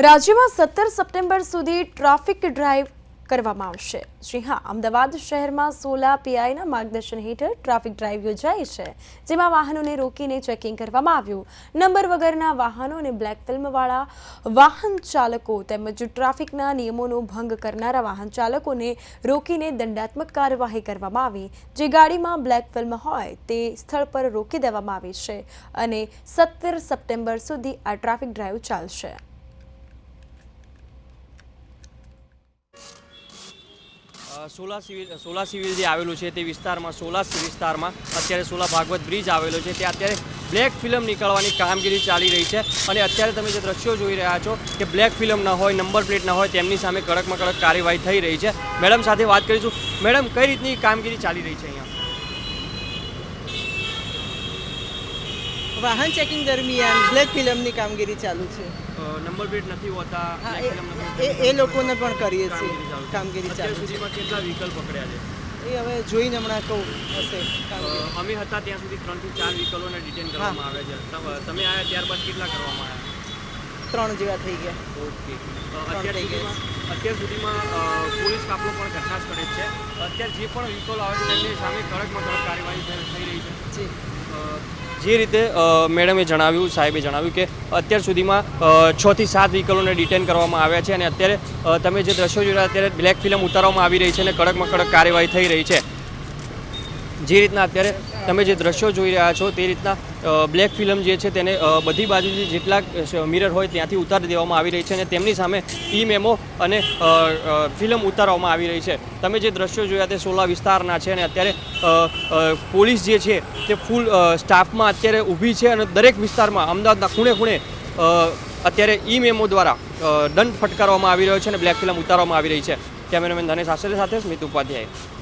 રાજ્યમાં 17 સપ્ટેમ્બર સુધી traffic drive કરવામાં આવશે। જી હા, અમદાવાદ શહેરમાં 16 પીઆઈના માર્ગદર્શન હેઠળ ટ્રાફિક ડ્રાઈવ યોજાઈ છે, જેમાં વાહનોને રોકીને ચેકિંગ કરવામાં આવ્યું। નંબર વગરના વાહનો અને બ્લેક ફિલ્મવાળા વાહન ચાલકો તેમજ ટ્રાફિકના નિયમોનો ભંગ કરનારા વાહન ચાલકોને રોકીને દંડાત્મક કાર્યવાહી કરવામાં આવી। જે ગાડીમાં બ્લેક ફિલ્મ હોય તે સ્થળ પર રોકી દેવામાં આવી છે અને 17 સપ્ટેમ્બર સુધી આ ટ્રાફિક ડ્રાઈવ ચાલશે। સોલા સિવિલ જે આવેલું છે તે વિસ્તારમાં સોલા વિસ્તારમાં અત્યારે સોલા ભાગવત બ્રિજ આવેલો છે, ત્યાં અત્યારે બ્લેક ફિલ્મ નીકળવાની કામગીરી ચાલી રહી છે અને અત્યારે તમે જે દ્રશ્યો જોઈ રહ્યા છો કે બ્લેક ફિલ્મ ન હોય, નંબર પ્લેટ ન હોય, તેમની સામે કડકમાં કડક કાર્યવાહી થઈ રહી છે। મેડમ સાથે વાત કરીશું। મેડમ, કઈ રીતની કામગીરી ચાલી રહી છે અહીંયા? વાહન ચેકિંગ દરમિયાન બ્લેક ફિલ્મની કામગીરી ચાલુ છે। નંબર પ્લેટ નથી હોતા, એ લોકોને પણ કરીએ છીએ કામગીરી ચાલુ છે। સુધીમાં કેટલા વ્હીકલ પકડ્યા છે? એ હવે જોઈને હમણાં કહું હશે। અમે હતા ત્યાં સુધી 3 થી 4 વ્હીકલોને ડિટેન કરવામાં આવે છે। તમે આવ્યા ત્યારબાદ કેટલા કરવામાં આવ્યા? 3 જેવા થઈ ગયા। ઓકે, અત્યાર સુધીમાં પોલીસ કાફલો પણ ઘટના સ્થળે જ છે। અત્યારે જે પણ વ્હીકલ આવે છે તેમની સામે કડકમાં કડક કાર્યવાહી થઈ રહી છે। જી, જે રીતે મેડમે જણાવ્યું, સાહેબે જણાવ્યું કે અત્યાર સુધીમાં 6 થી 7 વ્હીકલોને ડિટેન કરવામાં આવ્યા છે અને અત્યારે તમે જે દ્રશ્યો જોઈ રહ્યા અત્યારે બ્લેક ફિલ્મ ઉતારવામાં આવી રહી છે અને કડકમાં કડક કાર્યવાહી થઈ રહી છે। જે રીતના અત્યારે તમે જે દ્રશ્યો જોઈ રહ્યા છો તે રીતના બ્લેક ફિલ્મ જે છે તેને બધી બાજુથી જેટલા મિરર હોય ત્યાંથી ઉતારી દેવામાં આવી રહી છે અને તેમની સામે ઈ મેમો અને ફિલ્મ ઉતારવામાં આવી રહી છે। તમે જે દ્રશ્યો જોયા તે સોલા વિસ્તારના છે અને અત્યારે પોલીસ જે છે તે ફૂલ સ્ટાફમાં અત્યારે ઊભી છે અને દરેક વિસ્તારમાં અમદાવાદના ખૂણે ખૂણે અત્યારે ઈ મેમો દ્વારા દંડ ફટકારવામાં આવી રહ્યો છે અને બ્લેક ફિલ્મ ઉતારવામાં આવી રહી છે। કેમેરામેન ધનેશ આચાર્ય સાથે સ્મિત ઉપાધ્યાય।